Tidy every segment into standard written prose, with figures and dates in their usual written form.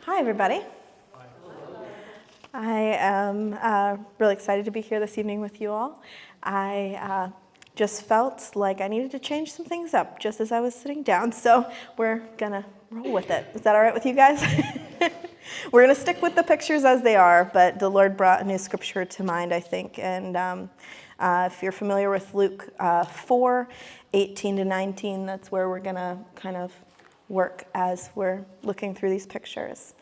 Hi, everybody. I am really excited to be here this evening with you all. I just felt like I needed to change some things up just as I was sitting down, so we're gonna roll with it. Is that all right with you guys? We're gonna stick with the pictures as they are, but the Lord brought a new scripture to mind, I think, and if you're familiar with Luke 4:18 to 19, that's where we're gonna kind of work as we're looking through these pictures.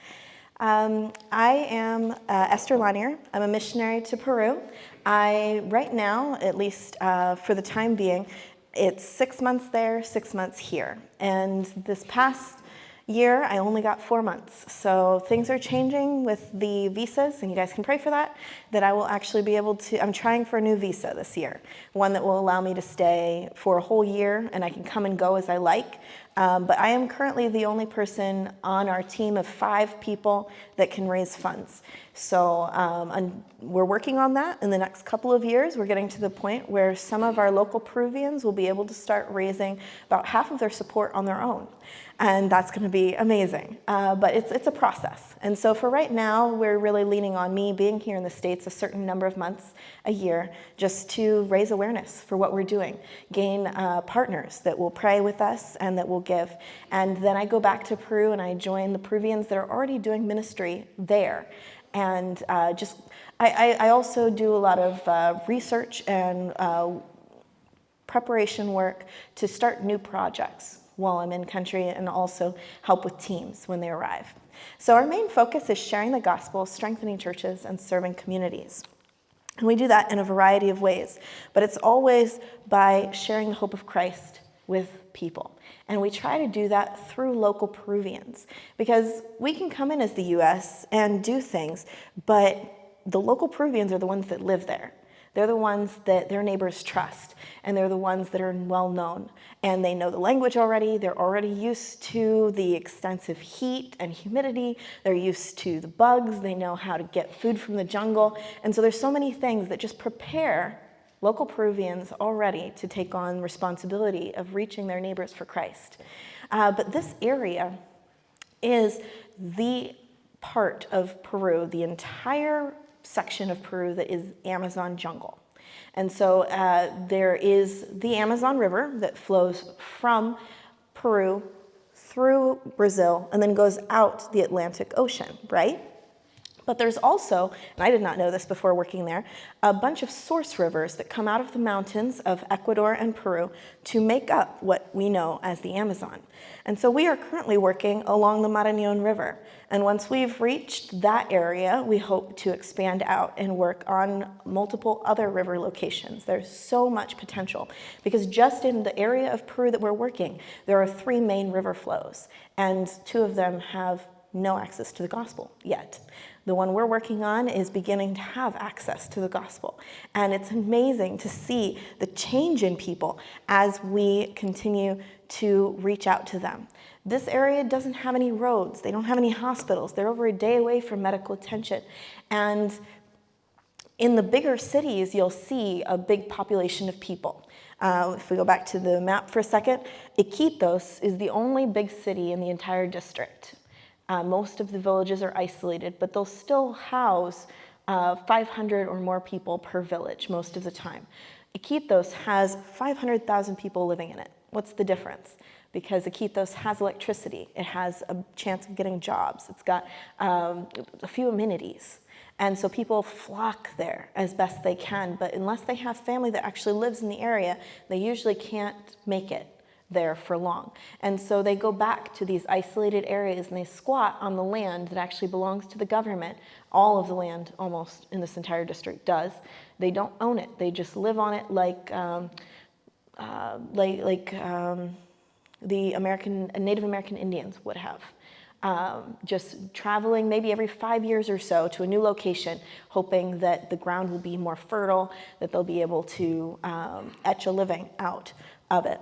I am Esther Leininger. I'm a missionary to Peru. Right now, at least for the time being, it's 6 months there, 6 months here. And this past year, I only got 4 months. So things are changing with the visas, and you guys can pray for that I will actually be able to, I'm trying for a new visa this year, one that will allow me to stay for a whole year, and I can come and go as I like. But I am currently the only person on our team of 5 people that can raise funds. So we're working on that in the next couple of years. We're getting to the point where some of our local Peruvians will be able to start raising about half of their support on their own. And that's going to be amazing. But it's a process. And so for right now, we're really leaning on me being here in the States a certain number of months a year just to raise awareness for what we're doing, gain partners that will pray with us and that will give. And then I go back to Peru and I join the Peruvians that are already doing ministry there. And I also do a lot of research and preparation work to start new projects while I'm in country, and also help with teams when they arrive. So our main focus is sharing the gospel, strengthening churches, and serving communities. And we do that in a variety of ways, but it's always by sharing the hope of Christ with people. And we try to do that through local Peruvians, because we can come in as the U.S. and do things, but the local Peruvians are the ones that live there. They're the ones that their neighbors trust, and they're the ones that are well known. And they know the language already. They're already used to the extensive heat and humidity. They're used to the bugs. They know how to get food from the jungle. And so there's so many things that just prepare local Peruvians already to take on responsibility of reaching their neighbors for Christ. But this area is the part of Peru, the entire section of Peru that is Amazon jungle. And so there is the Amazon River that flows from Peru through Brazil and then goes out the Atlantic Ocean, right? But there's also, and I did not know this before working there, a bunch of source rivers that come out of the mountains of Ecuador and Peru to make up what we know as the Amazon. And so we are currently working along the Marañón River. And once we've reached that area, we hope to expand out and work on multiple other river locations. There's so much potential, because just in the area of Peru that we're working, there are 3 main river flows, and 2 of them have no access to the gospel yet. The one we're working on is beginning to have access to the gospel. And it's amazing to see the change in people as we continue to reach out to them. This area doesn't have any roads. They don't have any hospitals. They're over a day away from medical attention. And in the bigger cities, you'll see a big population of people. If we go back to the map for a second, Iquitos is the only big city in the entire district. Most of the villages are isolated, but they'll still house 500 or more people per village most of the time. Iquitos has 500,000 people living in it. What's the difference? Because Iquitos has electricity. It has a chance of getting jobs. It's got a few amenities. And so people flock there as best they can, but unless they have family that actually lives in the area, they usually can't make it there for long. And so they go back to these isolated areas and they squat on the land that actually belongs to the government. All of the land almost in this entire district does. They don't own it. They just live on it like the Native American Indians would have. Just traveling maybe every 5 years or so to a new location, hoping that the ground will be more fertile, that they'll be able to etch a living out of it.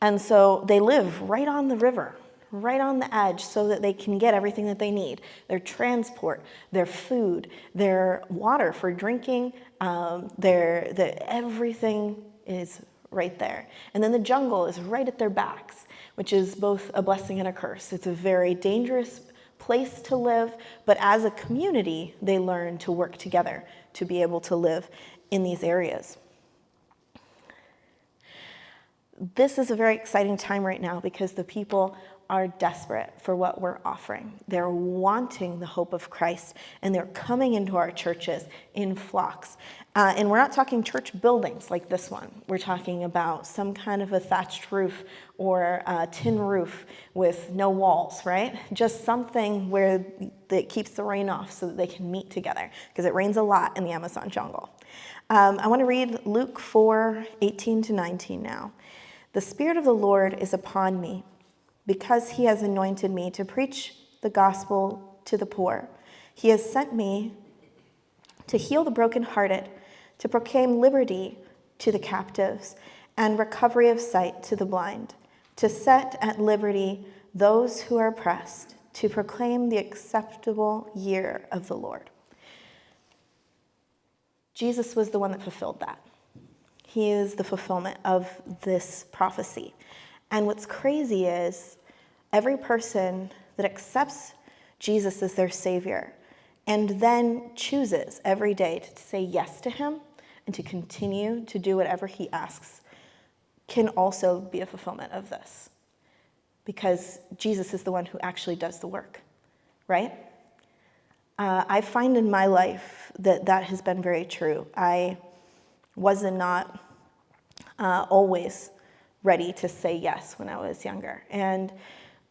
And so they live right on the river, right on the edge, so that they can get everything that they need. Their transport, their food, their water for drinking, everything is right there. And then the jungle is right at their backs, which is both a blessing and a curse. It's a very dangerous place to live, but as a community, they learn to work together to be able to live in these areas. This is a very exciting time right now because the people are desperate for what we're offering. They're wanting the hope of Christ, and they're coming into our churches in flocks. And we're not talking church buildings like this one. We're talking about some kind of a thatched roof or a tin roof with no walls, right? Just something where that keeps the rain off so that they can meet together, because it rains a lot in the Amazon jungle. I want to read Luke 4:18-19 now. The Spirit of the Lord is upon me, because he has anointed me to preach the gospel to the poor. He has sent me to heal the brokenhearted, to proclaim liberty to the captives, and recovery of sight to the blind, to set at liberty those who are oppressed, to proclaim the acceptable year of the Lord. Jesus was the one that fulfilled that. He is the fulfillment of this prophecy. And what's crazy is every person that accepts Jesus as their Savior and then chooses every day to say yes to him and to continue to do whatever he asks can also be a fulfillment of this. Because Jesus is the one who actually does the work, right? I find in my life that that has been very true. I was not always ready to say yes when I was younger.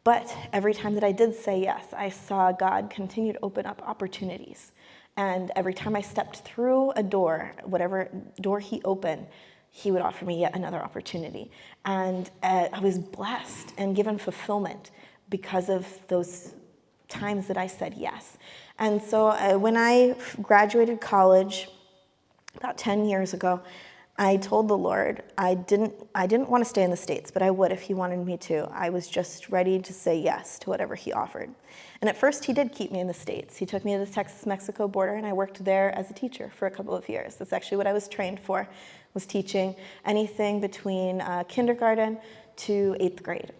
But every time that I did say yes, I saw God continue to open up opportunities. And every time I stepped through a door, whatever door he opened, he would offer me yet another opportunity. And I was blessed and given fulfillment because of those times that I said yes. And so when I graduated college about 10 years ago, I told the Lord I didn't want to stay in the States, but I would if he wanted me to. I was just ready to say yes to whatever he offered. And at first he did keep me in the States. He took me to the Texas-Mexico border, and I worked there as a teacher for a couple of years. That's actually what I was trained for, was teaching anything between kindergarten to 8th grade.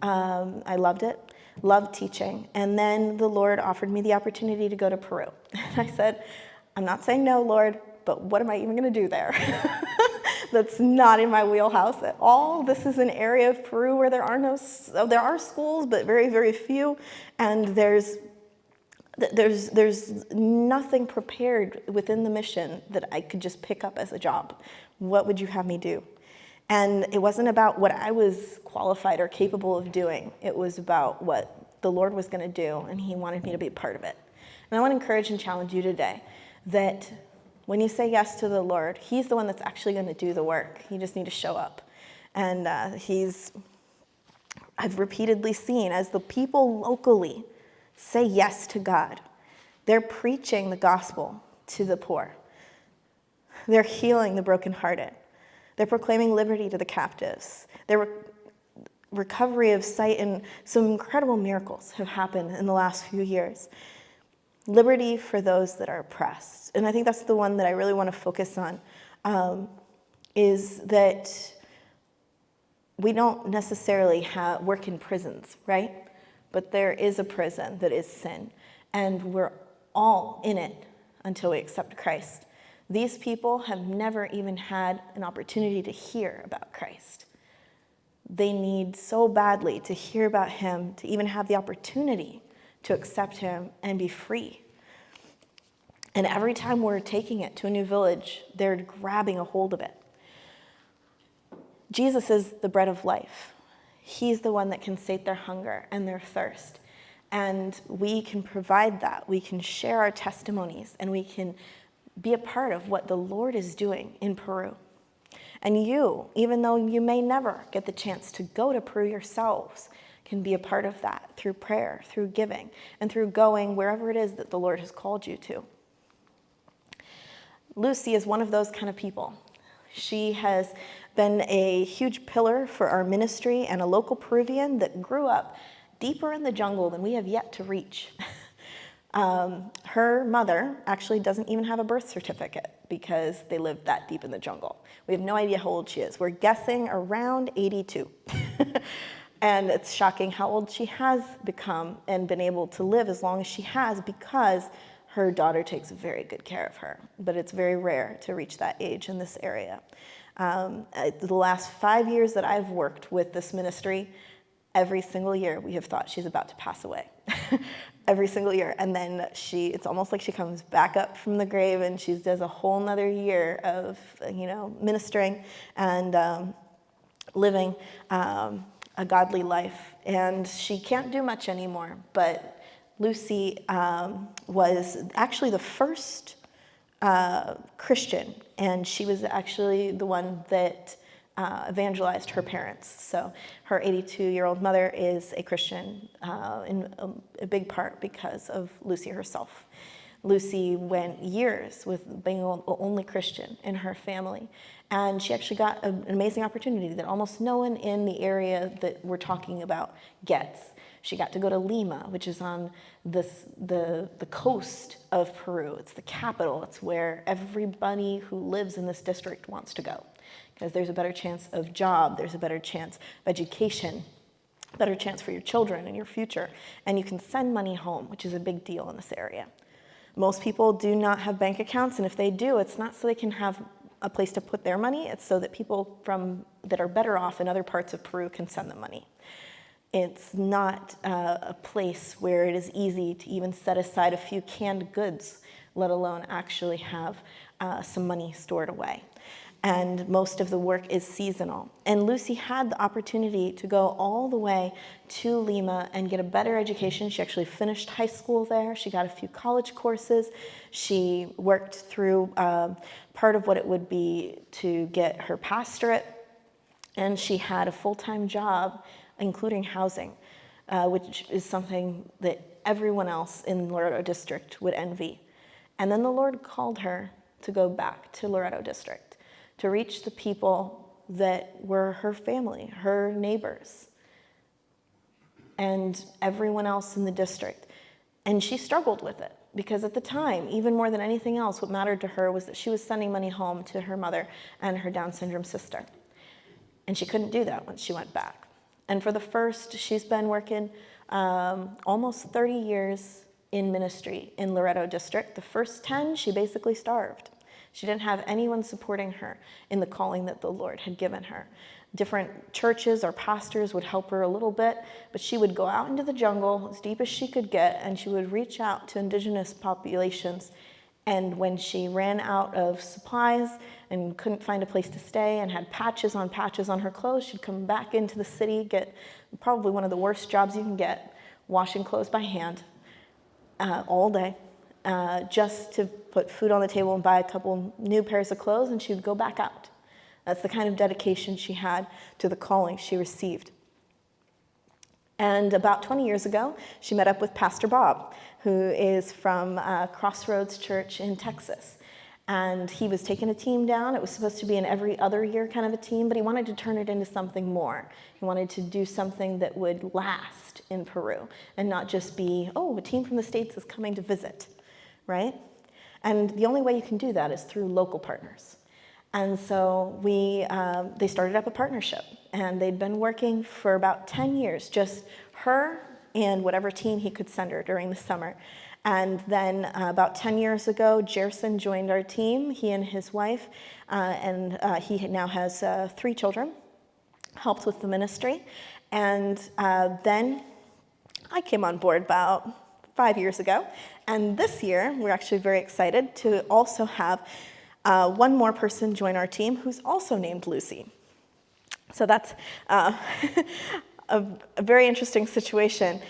I loved it, loved teaching. And then the Lord offered me the opportunity to go to Peru. And I said, I'm not saying no, Lord, but what am I even going to do there? That's not in my wheelhouse at all. This is an area of Peru where there are schools, but very, very few, and there's nothing prepared within the mission that I could just pick up as a job. What would you have me do? And it wasn't about what I was qualified or capable of doing. It was about what the Lord was going to do, and he wanted me to be a part of it. And I want to encourage and challenge you today that when you say yes to the Lord, he's the one that's actually going to do the work. You just need to show up. And I've repeatedly seen as the people locally say yes to God, they're preaching the gospel to the poor. They're healing the brokenhearted. They're proclaiming liberty to the captives. Their recovery of sight, and some incredible miracles have happened in the last few years. Liberty for those that are oppressed. And I think that's the one that I really want to focus on, is that we don't necessarily work in prisons, right? But there is a prison that is sin, and we're all in it until we accept Christ. These people have never even had an opportunity to hear about Christ. They need so badly to hear about him, to even have the opportunity to accept him and be free. And every time we're taking it to a new village, they're grabbing a hold of it. Jesus is the bread of life. He's the one that can sate their hunger and their thirst. And we can provide that. We can share our testimonies, and we can be a part of what the Lord is doing in Peru. And you, even though you may never get the chance to go to Peru yourselves, can be a part of that through prayer, through giving, and through going wherever it is that the Lord has called you to. Lucy is one of those kind of people. She has been a huge pillar for our ministry and a local Peruvian that grew up deeper in the jungle than we have yet to reach. Her mother actually doesn't even have a birth certificate because they lived that deep in the jungle. We have no idea how old she is. We're guessing around 82. And it's shocking how old she has become and been able to live as long as she has because her daughter takes very good care of her. But it's very rare to reach that age in this area. The last 5 years that I've worked with this ministry, every single year we have thought she's about to pass away. Every single year. And then it's almost like she comes back up from the grave and she does a whole nother year of, ministering and living a godly life. And she can't do much anymore, but Lucy was actually the first Christian, and she was actually the one that evangelized her parents. So her 82-year-old mother is a Christian in a big part because of Lucy herself. Lucy went years with being the only Christian in her family, and she actually got an amazing opportunity that almost no one in the area that we're talking about gets. She got to go to Lima, which is on the coast of Peru. It's the capital. It's where everybody who lives in this district wants to go, because there's a better chance of job, there's a better chance of education, better chance for your children and your future, and you can send money home, which is a big deal in this area. Most people do not have bank accounts, and if they do, it's not so they can have a place to put their money, it's so that people that are better off in other parts of Peru can send them money. It's not a place where it is easy to even set aside a few canned goods, let alone actually have some money stored away. And most of the work is seasonal. And Lucy had the opportunity to go all the way to Lima and get a better education. She actually finished high school there. She got a few college courses. She worked through part of what it would be to get her pastorate. And she had a full-time job, including housing, which is something that everyone else in Laredo District would envy. And then the Lord called her to go back to Laredo District, to reach the people that were her family, her neighbors, and everyone else in the district. And she struggled with it, because at the time, even more than anything else, what mattered to her was that she was sending money home to her mother and her Down syndrome sister. And she couldn't do that once she went back. And she's been working almost 30 years in ministry in Laredo District. The first 10, she basically starved. She didn't have anyone supporting her in the calling that the Lord had given her. Different churches or pastors would help her a little bit, but she would go out into the jungle as deep as she could get, and she would reach out to indigenous populations. And when she ran out of supplies and couldn't find a place to stay and had patches on her clothes, she'd come back into the city, get probably one of the worst jobs you can get, washing clothes by hand all day, just to put food on the table and buy a couple new pairs of clothes, and she would go back out. That's the kind of dedication she had to the calling she received. And about 20 years ago, she met up with Pastor Bob, who is from Crossroads Church in Texas. And he was taking a team down. It was supposed to be an every other year kind of a team, but he wanted to turn it into something more. He wanted to do something that would last in Peru and not just be, a team from the States is coming to visit, right? And the only way you can do that is through local partners. And so they started up a partnership, and they'd been working for about 10 years, just her and whatever team he could send her during the summer. And then about 10 years ago, Jerson joined our team, he and his wife, and he now has 3 children, helped with the ministry. And then I came on board about 5 years ago. And this year, we're actually very excited to also have one more person join our team who's also named Lucy. So that's a very interesting situation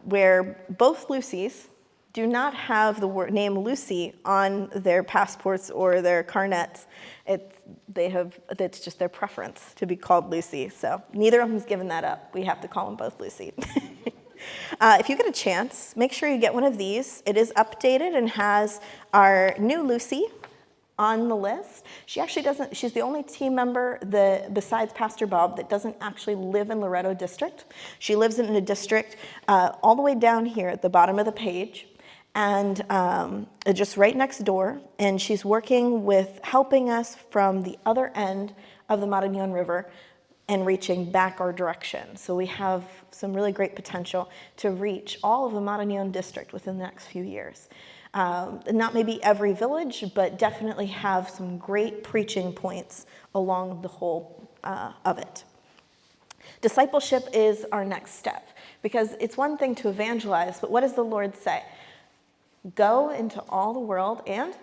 where both Lucys do not have the name Lucy on their passports or their carnets. It's just their preference to be called Lucy. So neither of them's given that up. We have to call them both Lucy. If you get a chance, make sure you get one of these. It is updated and has our new Lucy on the list. She's the only team member besides Pastor Bob that doesn't actually live in Laredo District. She lives in a district all the way down here at the bottom of the page, and just right next door, and she's working with helping us from the other end of the Marañón River and reaching back our direction. So we have some really great potential to reach all of the Marañón district within the next few years. Not maybe every village, but definitely have some great preaching points along the whole of it. Discipleship is our next step, because it's one thing to evangelize, but what does the Lord say? Go into all the world and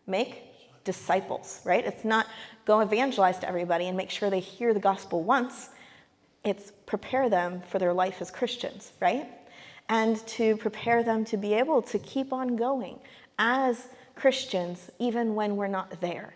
make disciples, right? It's not go evangelize to everybody and make sure they hear the gospel once. It's prepare them for their life as Christians, right? And to prepare them to be able to keep on going as Christians even when we're not there.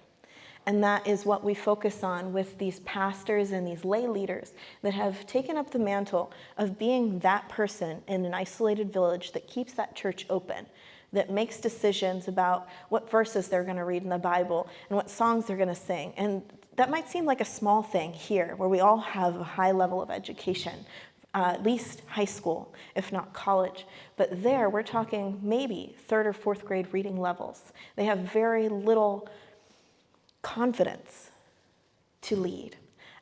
And that is what we focus on with these pastors and these lay leaders that have taken up the mantle of being that person in an isolated village that keeps that church open, that makes decisions about what verses they're going to read in the Bible and what songs they're going to sing. And that might seem like a small thing here, where we all have a high level of education, at least high school, if not college. But there, we're talking maybe 3rd or 4th grade reading levels. They have very little confidence to lead.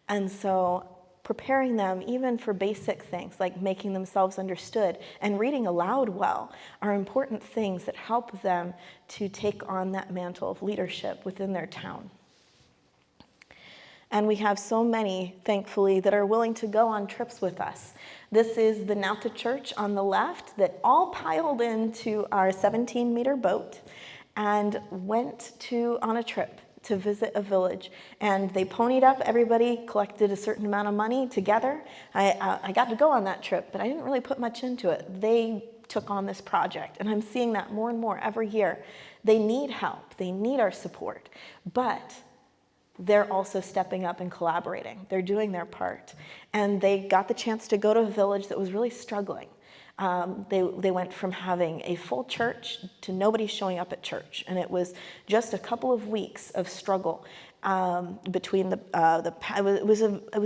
And so preparing them even for basic things like making themselves understood and reading aloud well are important things that help them to take on that mantle of leadership within their town. And we have so many, thankfully, that are willing to go on trips with us. This is the Nauta Church on the left that all piled into our 17-meter boat and went on a trip to visit a village. And they ponied up, everybody collected a certain amount of money together. I got to go on that trip, but I didn't really put much into it. They took on this project, and I'm seeing that more and more every year. They need help, they need our support, but they're also stepping up and collaborating. They're doing their part. And they got the chance to go to a village that was really struggling. They went from having a full church to nobody showing up at church. And it was just a couple of weeks of struggle between it was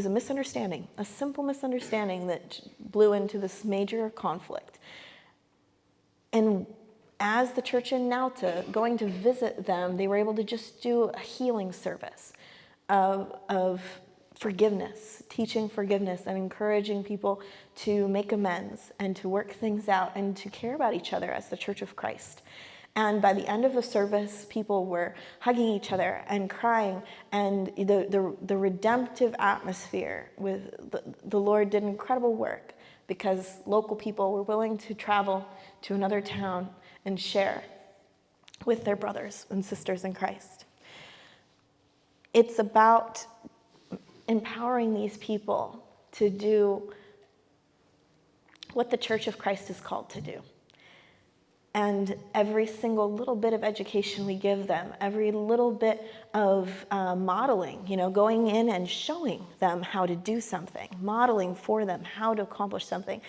a misunderstanding, a simple misunderstanding that blew into this major conflict. And as the church in Nauta, going to visit them, they were able to just do a healing service of forgiveness, teaching forgiveness and encouraging people to make amends and to work things out and to care about each other as the Church of Christ. And by the end of the service, people were hugging each other and crying, and the redemptive atmosphere with the Lord did incredible work because local people were willing to travel to another town and share with their brothers and sisters in Christ. It's about empowering these people to do what the Church of Christ is called to do. And every single little bit of education we give them, every little bit of modeling, going in and showing them how to do something, modeling for them how to accomplish something,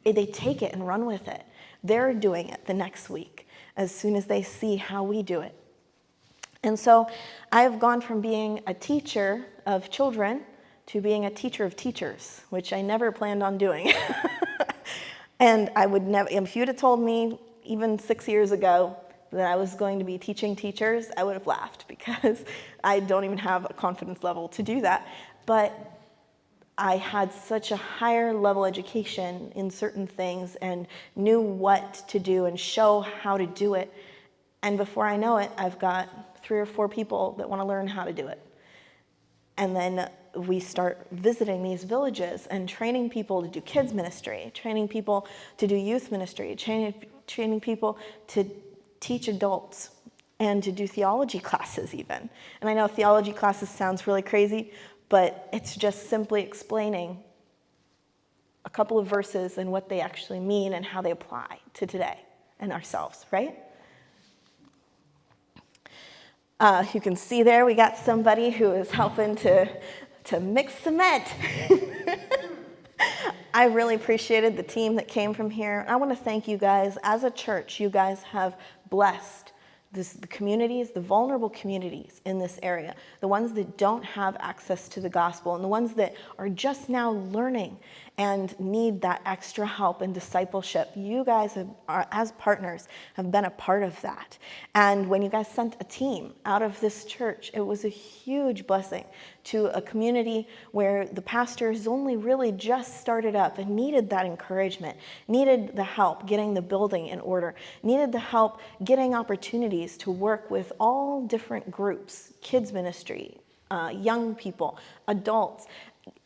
they take it and run with it. They're doing it the next week as soon as they see how we do it. And so I have gone from being a teacher of children to being a teacher of teachers, which I never planned on doing. And I would never, if you'd have told me even 6 years ago that I was going to be teaching teachers, I would have laughed because I don't even have a confidence level to do that. But I had such a higher level education in certain things and knew what to do and show how to do it. And before I know it, I've got 3 or 4 people that want to learn how to do it. And then we start visiting these villages and training people to do kids ministry, training people to do youth ministry, training people to teach adults and to do theology classes even. And I know theology classes sounds really crazy, but it's just simply explaining a couple of verses and what they actually mean and how they apply to today and ourselves, right? You can see there we got somebody who is helping to mix cement. I really appreciated the team that came from here. I want to thank you guys. As a church, you guys have blessed the communities, the vulnerable communities in this area, the ones that don't have access to the gospel and the ones that are just now learning and need that extra help and discipleship. You guys, as partners, have been a part of that. And when you guys sent a team out of this church, it was a huge blessing to a community where the pastor has only really just started up and needed that encouragement, needed the help getting the building in order, needed the help getting opportunities to work with all different groups, kids ministry, young people, adults.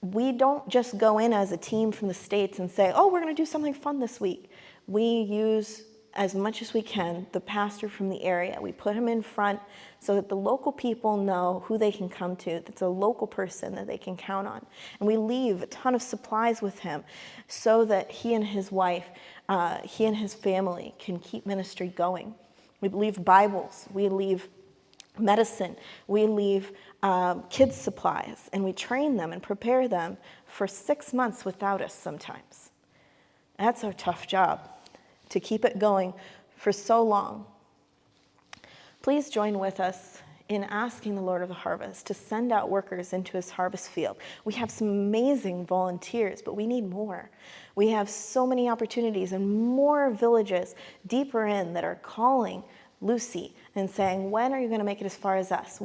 We don't just go in as a team from the States and say, oh, we're going to do something fun this week. We use, as much as we can, the pastor from the area. We put him in front so that the local people know who they can come to, that's a local person that they can count on. And we leave a ton of supplies with him so that he and his wife, he and his family can keep ministry going. We leave Bibles, we leave medicine, we leave kids' supplies, and we train them and prepare them for 6 months without us sometimes. That's a tough job, to keep it going for so long. Please join with us in asking the Lord of the harvest to send out workers into his harvest field. We have some amazing volunteers, but we need more. We have so many opportunities and more villages deeper in that are calling Lucy and saying, when are you going to make it as far as us?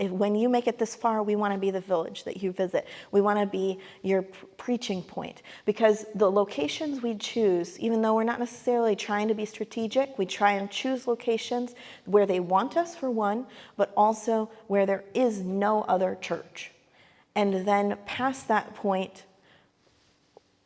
When you make it this far, we want to be the village that you visit. We want to be your preaching point. Because the locations we choose, even though we're not necessarily trying to be strategic, we try and choose locations where they want us, for one, but also where there is no other church. And then past that point,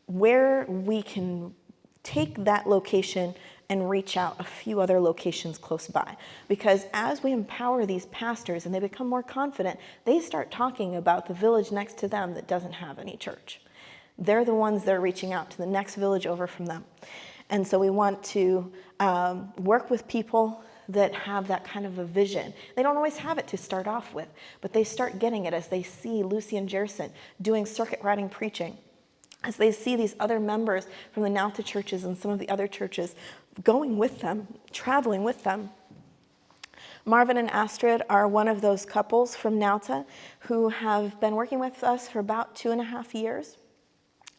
where we can take that location and reach out a few other locations close by. Because as we empower these pastors and they become more confident, they start talking about the village next to them that doesn't have any church. They're the ones that are reaching out to the next village over from them. And so we want to work with people that have that kind of a vision. They don't always have it to start off with, but they start getting it as they see Lucy and Jerson doing circuit riding preaching, as they see these other members from the Nauta churches and some of the other churches going with them, traveling with them. Marvin and Astrid are one of those couples from Nauta who have been working with us for about 2.5 years.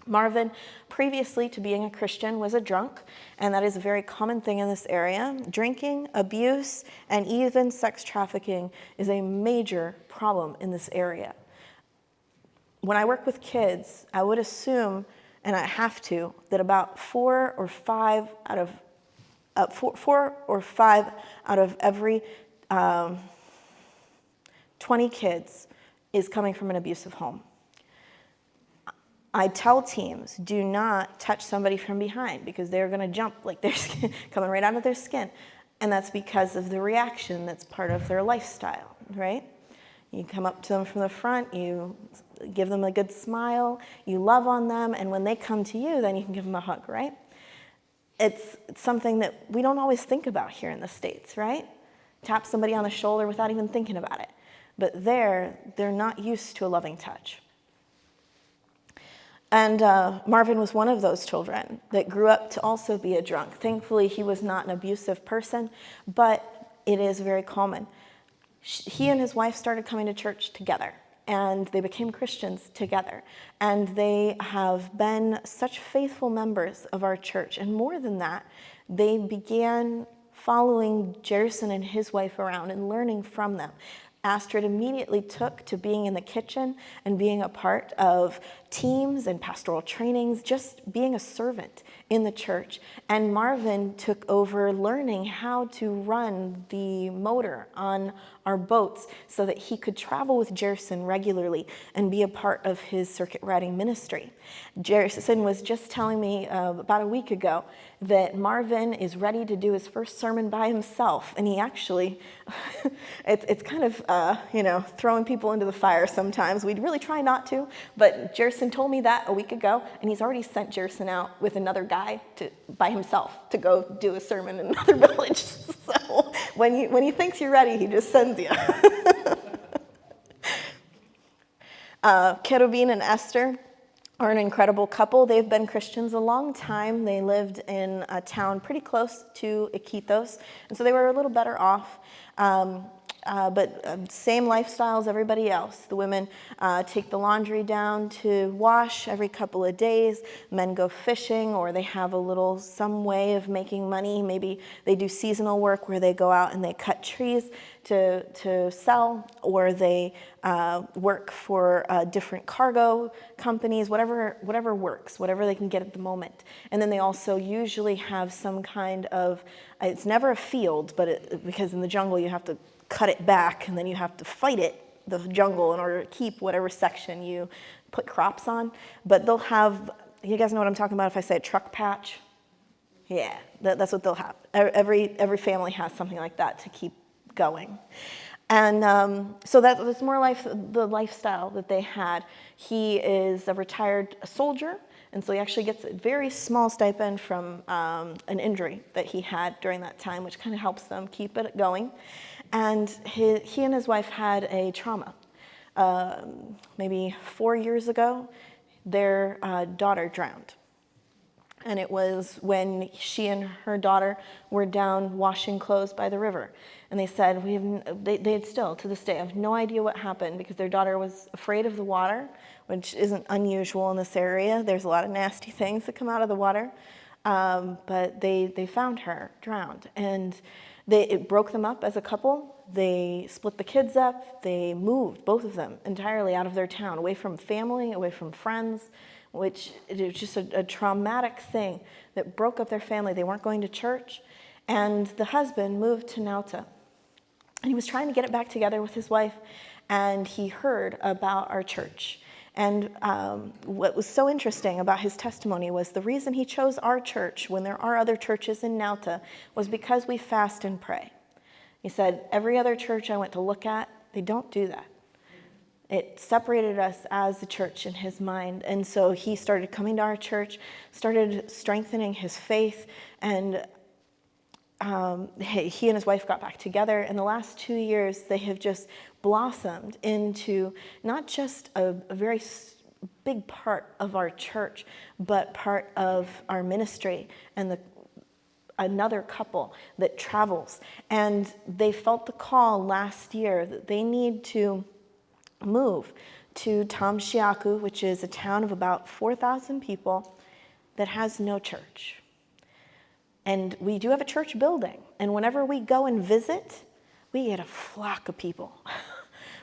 Marvin, previously to being a Christian, was a drunk, and that is a very common thing in this area. Drinking, abuse, and even sex trafficking is a major problem in this area. When I work with kids, I would assume, and I have to, that about 4 or 5 out of every 20 kids is coming from an abusive home. I tell teams, do not touch somebody from behind because they're going to jump like they're coming right out of their skin. And that's because of the reaction that's part of their lifestyle, right? You come up to them from the front, you give them a good smile, you love on them, and when they come to you, then you can give them a hug, right? It's something that we don't always think about here in the States, right? Tap somebody on the shoulder without even thinking about it. But they're not used to a loving touch. And Marvin was one of those children that grew up to also be a drunk. Thankfully, he was not an abusive person, but it is very common. He and his wife started coming to church together, and they became Christians together. And they have been such faithful members of our church. And more than that, they began following Jerson and his wife around and learning from them. Astrid immediately took to being in the kitchen and being a part of teams and pastoral trainings, just being a servant in the church. And Marvin took over learning how to run the motor on our boats so that he could travel with Jerson regularly and be a part of his circuit riding ministry. Jerson was just telling me about a week ago that Marvin is ready to do his first sermon by himself. And he actually, it's kind of, throwing people into the fire sometimes. We'd really try not to, but Jerson told me that a week ago, and he's already sent Jerson out with another guy by himself to go do a sermon in another village. So when he thinks you're ready, he just sends you. Kerubin and Esther are an incredible couple. They've been Christians a long time. They lived in a town pretty close to Iquitos, and so they were a little better off. but same lifestyle as everybody else. The women take the laundry down to wash every couple of days. Men go fishing, or they have some way of making money. Maybe they do seasonal work where they go out and they cut trees to sell, or they work for different cargo companies, whatever works, whatever they can get at the moment. And then they also usually have some kind of, it's never a field, but because in the jungle you have to cut it back and then you have to fight the jungle in order to keep whatever section you put crops on. But they'll have, you guys know what I'm talking about if I say a truck patch? Yeah, that's what they'll have. Every family has something like that to keep going. And so that's more like the lifestyle that they had. He is a retired soldier, and so he actually gets a very small stipend from an injury that he had during that time, which kind of helps them keep it going. And he and his wife had a trauma. Maybe 4 years ago, their daughter drowned. And it was when she and her daughter were down washing clothes by the river. And they said, they still, to this day, have no idea what happened because their daughter was afraid of the water, which isn't unusual in this area. There's a lot of nasty things that come out of the water. But they found her drowned. And it broke them up as a couple. They split the kids up. They moved, both of them, entirely out of their town, away from family, away from friends, which it was just a traumatic thing that broke up their family. They weren't going to church. And the husband moved to Nauta. And he was trying to get it back together with his wife, and he heard about our church. And what was so interesting about his testimony was the reason he chose our church when there are other churches in Nauta was because we fast and pray. He said, every other church I went to look at, they don't do that. It separated us as a church in his mind. And so he started coming to our church, started strengthening his faith, and he and his wife got back together. In the last 2 years, they have just blossomed into not just a very big part of our church, but part of our ministry and another couple that travels. And they felt the call last year that they need to move to Tamshiaku, which is a town of about 4,000 people that has no church. And we do have a church building. And whenever we go and visit, we get a flock of people.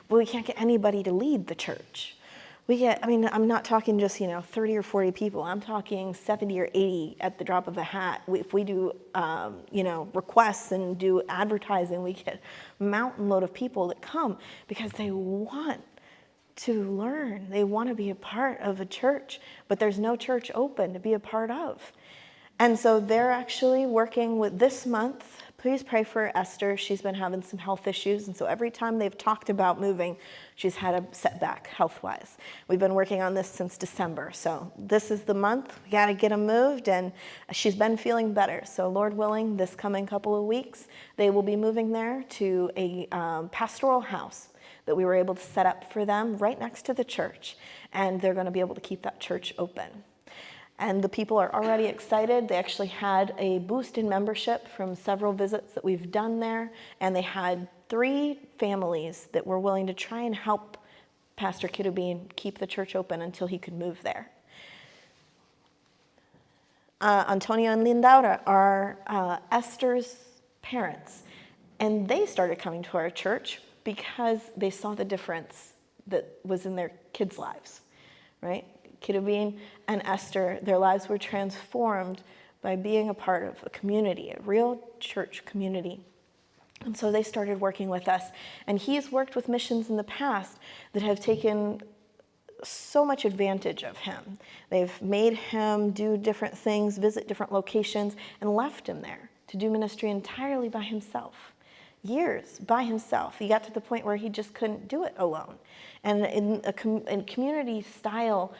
But we can't get anybody to lead the church. I'm not talking just, 30 or 40 people. I'm talking 70 or 80 at the drop of a hat. If we do, requests and do advertising, we get a mountain load of people that come because they want to learn. They want to be a part of a church, but there's no church open to be a part of. And so they're actually working with this month. Please pray for Esther. She's been having some health issues. And so every time they've talked about moving, she's had a setback health-wise. We've been working on this since December. So this is the month. We got to get them moved. And she's been feeling better. So Lord willing, this coming couple of weeks, they will be moving there to a pastoral house that we were able to set up for them right next to the church. And they're going to be able to keep that church open. And the people are already excited. They actually had a boost in membership from several visits that we've done there. And they had 3 families that were willing to try and help Pastor Kidubin keep the church open until he could move there. Antonio and Lindaura are Esther's parents. And they started coming to our church because they saw the difference that was in their kids' lives, right? Kidubin and Esther, their lives were transformed by being a part of a community, a real church community. And so they started working with us. And he's worked with missions in the past that have taken so much advantage of him. They've made him do different things, visit different locations, and left him there to do ministry entirely by himself. Years by himself. He got to the point where he just couldn't do it alone. And in a community style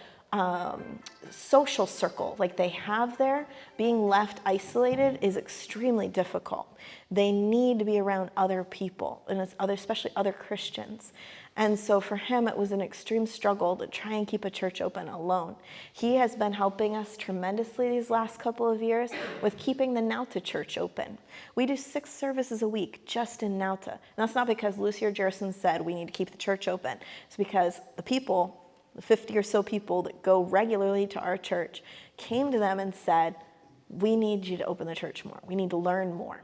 social circle like they have there, being left isolated is extremely difficult. They need to be around other people, and especially other Christians. And so for him, it was an extreme struggle to try and keep a church open alone. He has been helping us tremendously these last couple of years with keeping the Nauta church open. We do 6 services a week just in Nauta. And that's not because Lucy or Jerson said we need to keep the church open. It's because the people, the 50 or so people that go regularly to our church, came to them and said, we need you to open the church more. We need to learn more.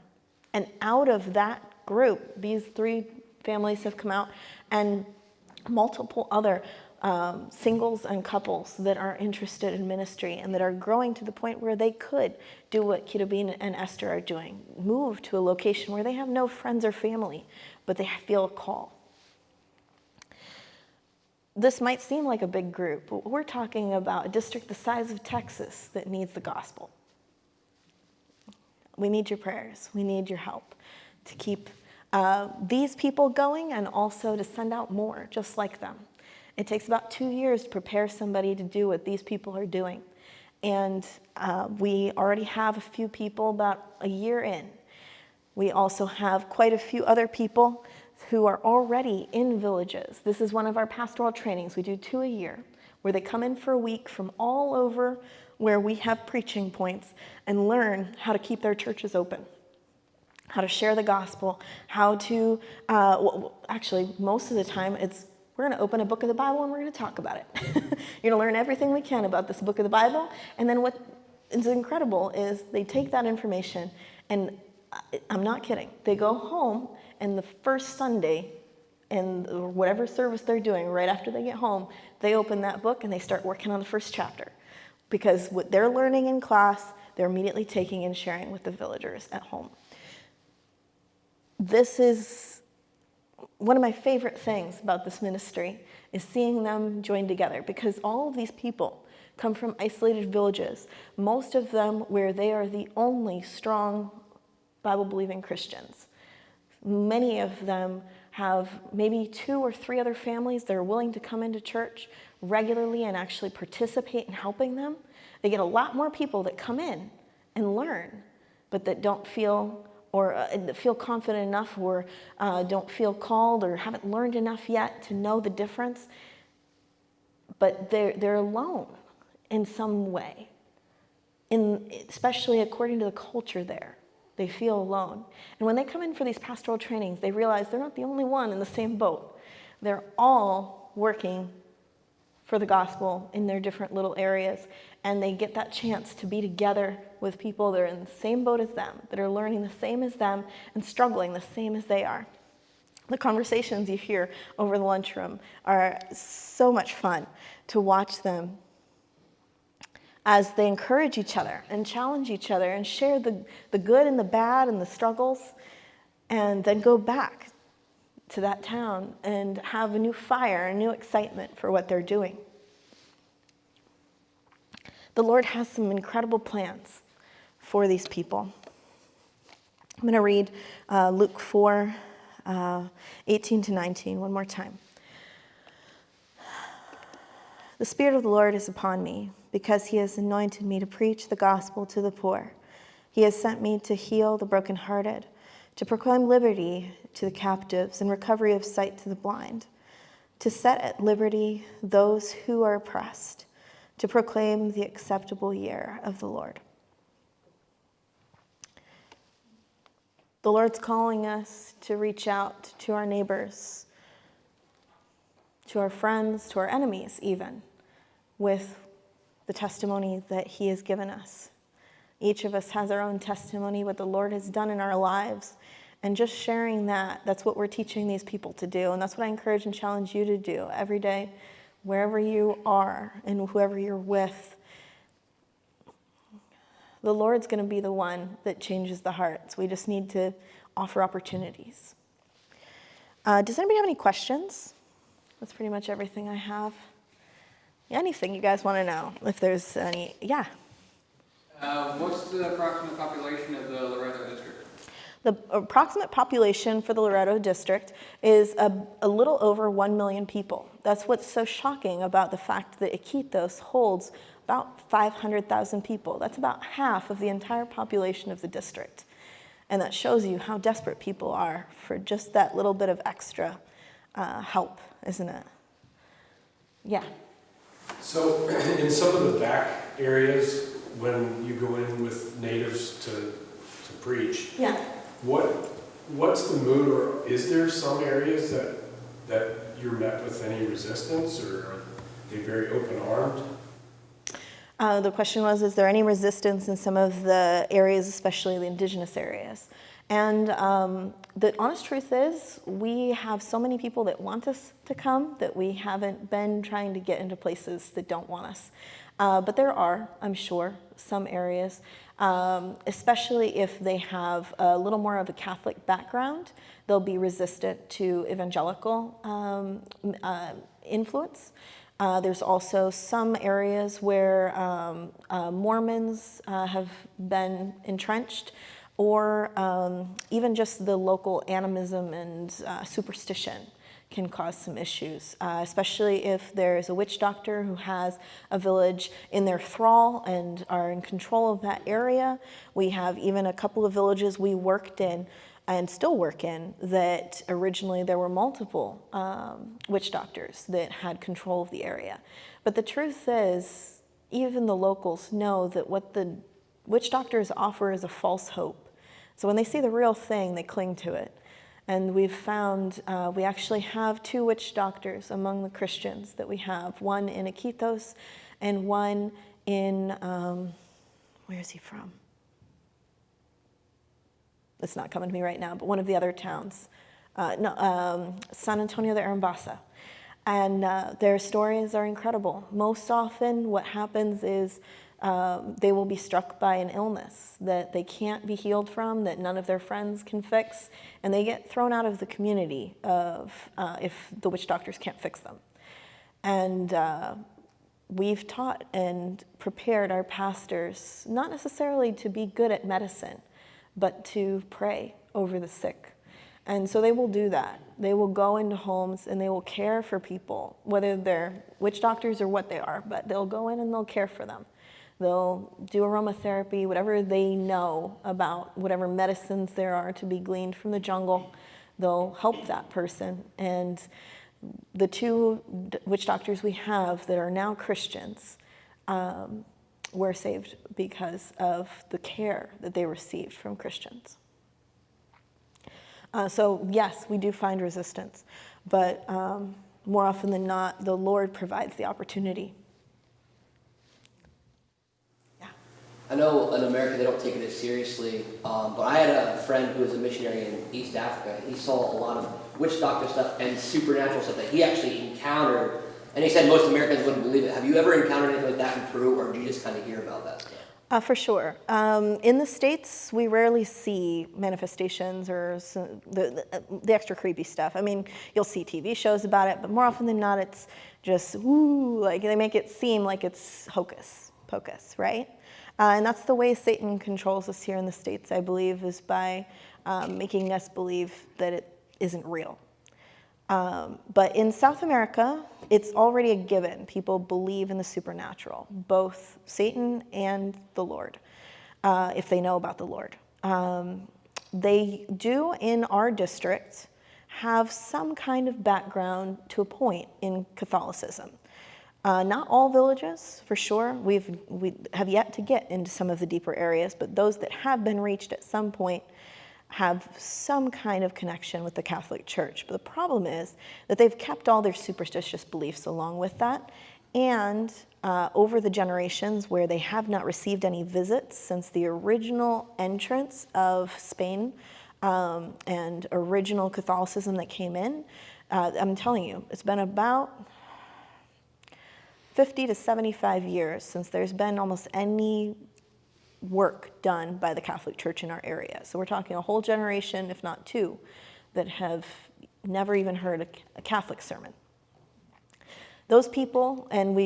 And out of that group, these 3 families have come out, and multiple other singles and couples that are interested in ministry and that are growing to the point where they could do what Kirubin and Esther are doing, move to a location where they have no friends or family, but they feel a call. This might seem like a big group, but we're talking about a district the size of Texas that needs the gospel. We need your prayers. We need your help to keep these people going, and also to send out more just like them. It takes about 2 years to prepare somebody to do what these people are doing. And we already have a few people about a year in. We also have quite a few other people who are already in villages. This is one of our pastoral trainings. We do 2 a year, where they come in for a week from all over where we have preaching points and learn how to keep their churches open, how to share the gospel, how to, actually, most of the time, we're going to open a book of the Bible and we're going to talk about it. You're going to learn everything we can about this book of the Bible, and then what is incredible is they take that information, and I'm not kidding, they go home, and the first Sunday, in whatever service they're doing, right after they get home, they open that book and they start working on the first chapter. Because what they're learning in class, they're immediately taking and sharing with the villagers at home. This is one of my favorite things about this ministry, is seeing them join together, because all of these people come from isolated villages, most of them where they are the only strong Bible-believing Christians. Many of them have maybe 2 or 3 other families that are willing to come into church regularly and actually participate in helping them. They get a lot more people that come in and learn, but that don't feel feel confident enough, or don't feel called, or haven't learned enough yet to know the difference. But they're alone in some way, especially according to the culture there. They feel alone. And when they come in for these pastoral trainings, they realize they're not the only one in the same boat. They're all working for the gospel in their different little areas, and they get that chance to be together with people that are in the same boat as them, that are learning the same as them and struggling the same as they are. The conversations you hear over the lunchroom are so much fun to watch them as they encourage each other and challenge each other and share the good and the bad and the struggles, and then go back to that town and have a new fire, a new excitement for what they're doing. The Lord has some incredible plans for these people. I'm going to read Luke 4, 18 to 19 one more time. The Spirit of the Lord is upon me, because he has anointed me to preach the gospel to the poor. He has sent me to heal the brokenhearted, to proclaim liberty to the captives and recovery of sight to the blind, to set at liberty those who are oppressed, to proclaim the acceptable year of the Lord. The Lord's calling us to reach out to our neighbors, to our friends, to our enemies even, with the testimony that he has given us. Each of us has our own testimony, what the Lord has done in our lives, and just sharing that's what we're teaching these people to do, and that's what I encourage and challenge you to do every day, wherever you are and whoever you're with. The Lord's going to be the one that changes the hearts. We just need to offer opportunities. Does anybody have any questions? That's pretty much everything I have. Anything you guys want to know, if there's any, yeah. What's the approximate population of the Loretto district? The approximate population for the Loretto district is a little over 1 million people. That's what's so shocking about the fact that Iquitos holds about 500,000 people. That's about half of the entire population of the district. And that shows you how desperate people are for just that little bit of extra help, isn't it? Yeah. So in some of the back areas, when you go in with natives to preach, Yeah. what's the mood, or is there some areas that you're met with any resistance, or are they very open-armed? The question was, is there any resistance in some of the areas, especially the indigenous areas? And the honest truth is, we have so many people that want us to come that we haven't been trying to get into places that don't want us. But there are, I'm sure, some areas, especially if they have a little more of a Catholic background, they'll be resistant to evangelical influence. There's also some areas where Mormons have been entrenched, or even just the local animism and superstition can cause some issues, especially if there's a witch doctor who has a village in their thrall and are in control of that area. We have even a couple of villages we worked in and still work in that originally there were multiple witch doctors that had control of the area. But the truth is, even the locals know that what the witch doctors offer is a false hope. So when they see the real thing, they cling to it. And we've found, we actually have 2 witch doctors among the Christians that we have, one in Iquitos and one in, where is he from? It's not coming to me right now, but one of the other towns, San Antonio de Arambasa. And their stories are incredible. Most often what happens is they will be struck by an illness that they can't be healed from, that none of their friends can fix, and they get thrown out of the community if the witch doctors can't fix them. And we've taught and prepared our pastors not necessarily to be good at medicine, but to pray over the sick. And so they will do that. They will go into homes and they will care for people, whether they're witch doctors or what they are, but they'll go in and they'll care for them. They'll do aromatherapy, whatever they know about whatever medicines there are to be gleaned from the jungle, they'll help that person. And the 2 witch doctors we have that are now Christians were saved because of the care that they received from Christians. So yes, we do find resistance, but more often than not, the Lord provides the opportunity. Yeah. I know in America they don't take it as seriously, but I had a friend who was a missionary in East Africa. He saw a lot of witch doctor stuff and supernatural stuff that he actually encountered, and he said most Americans wouldn't believe it. Have you ever encountered anything like that in Peru, or did you just kind of hear about that stuff? For sure. In the States, we rarely see manifestations or the extra creepy stuff. I mean, you'll see TV shows about it, but more often than not, it's just, woo, like they make it seem like it's hocus pocus, right? And that's the way Satan controls us here in the States, I believe, is by making us believe that it isn't real. But in South America, it's already a given. People believe in the supernatural, both Satan and the Lord, if they know about the Lord. They do, in our district, have some kind of background to a point in Catholicism. Not all villages, for sure. We have yet to get into some of the deeper areas, but those that have been reached at some point have some kind of connection with the Catholic Church. But the problem is that they've kept all their superstitious beliefs along with that, and over the generations where they have not received any visits since the original entrance of Spain and original Catholicism that came in, I'm telling you, it's been about 50 to 75 years since there's been almost any work done by the Catholic Church in our area. So we're talking a whole generation, if not 2, that have never even heard a Catholic sermon. Those people, and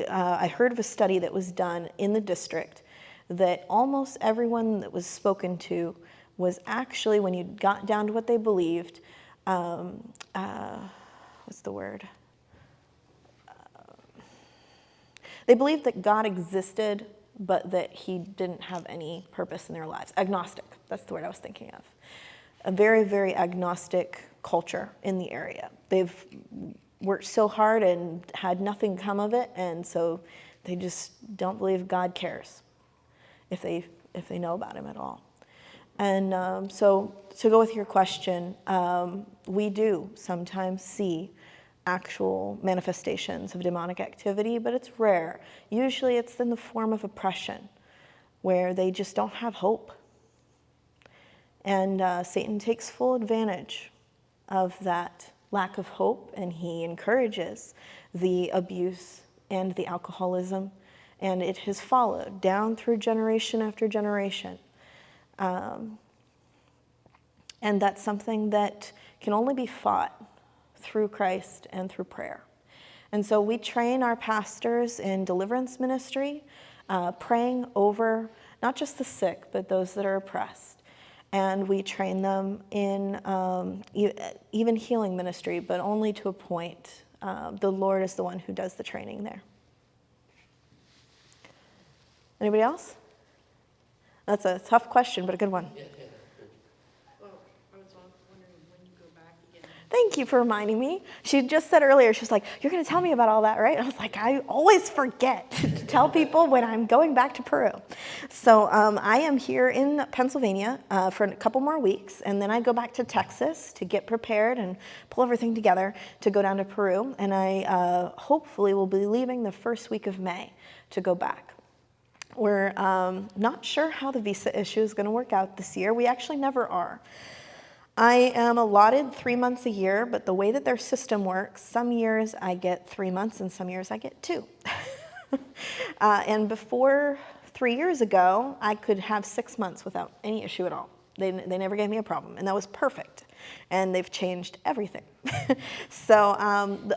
I heard of a study that was done in the district that almost everyone that was spoken to was actually, when you got down to what they believed, what's the word? They believed that God existed, but that he didn't have any purpose in their lives. Agnostic, that's the word I was thinking of. A very, very agnostic culture in the area. They've worked so hard and had nothing come of it, and so they just don't believe God cares if they know about him at all. And so to go with your question, we do sometimes see actual manifestations of demonic activity, but it's rare. Usually it's in the form of oppression, where they just don't have hope. And Satan takes full advantage of that lack of hope, and he encourages the abuse and the alcoholism, and it has followed down through generation after generation. And that's something that can only be fought through Christ and through prayer. And so we train our pastors in deliverance ministry, praying over not just the sick, but those that are oppressed. And we train them in even healing ministry, but only to a point. The Lord is the one who does the training there. Anybody else? That's a tough question, but a good one. Well, I was wondering when you go back again. Thank you for reminding me. She just said earlier, she was like, you're going to tell me about all that, right? I was like, I always forget to tell people when I'm going back to Peru. So I am here in Pennsylvania for a couple more weeks, and then I go back to Texas to get prepared and pull everything together to go down to Peru. And I hopefully will be leaving the first week of May to go back. We're not sure how the visa issue is going to work out this year. We actually never are. I am allotted 3 months a year, but the way that their system works, some years I get 3 months and some years I get 2. And before 3 years ago, I could have 6 months without any issue at all. They never gave me a problem, and that was perfect. And they've changed everything. So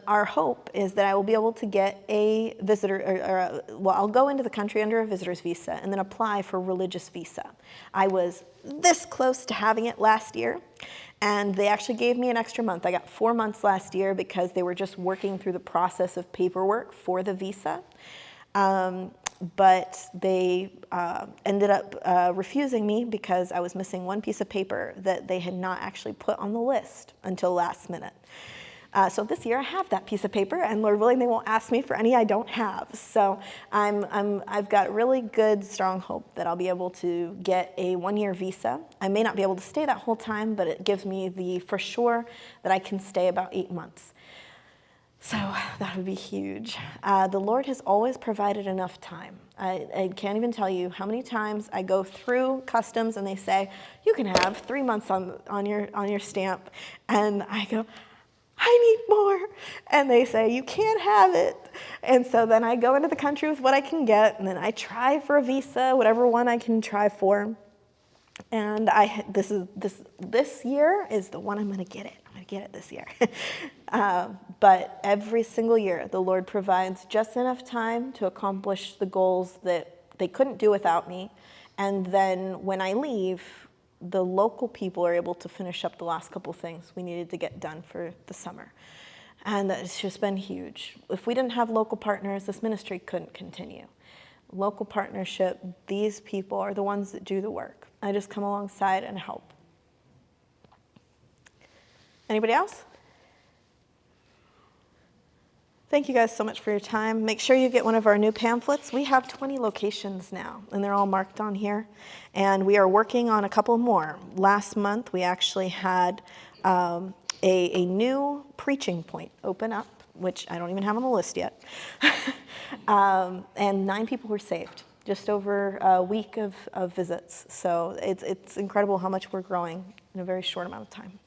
our hope is that I will be able to get a visitor, well, I'll go into the country under a visitor's visa and then apply for a religious visa. I was this close to having it last year, and they actually gave me an extra month. I got 4 months last year because they were just working through the process of paperwork for the visa. But they ended up refusing me because I was missing one piece of paper that they had not actually put on the list until last minute. So this year I have that piece of paper, and Lord willing, they won't ask me for any I don't have. So I've got really good, strong hope that I'll be able to get a 1-year visa. I may not be able to stay that whole time, but it gives me the for sure that I can stay about 8 months. So that would be huge. The Lord has always provided enough time. I can't even tell you how many times I go through customs and they say, you can have 3 months on your stamp. And I go, I need more. And they say, you can't have it. And so then I go into the country with what I can get, and then I try for a visa, whatever one I can try for. And this year is the one I'm going to get it. I'm going to get it this year. But every single year, the Lord provides just enough time to accomplish the goals that they couldn't do without me. And then when I leave, the local people are able to finish up the last couple things we needed to get done for the summer. And it's just been huge. If we didn't have local partners, this ministry couldn't continue. Local partnership, these people are the ones that do the work. I just come alongside and help. Anybody else? Thank you guys so much for your time. Make sure you get one of our new pamphlets. We have 20 locations now, and they're all marked on here. And we are working on a couple more. Last month, we actually had a new preaching point open up, which I don't even have on the list yet. And 9 people were saved, just over a week of visits. So it's incredible how much we're growing in a very short amount of time.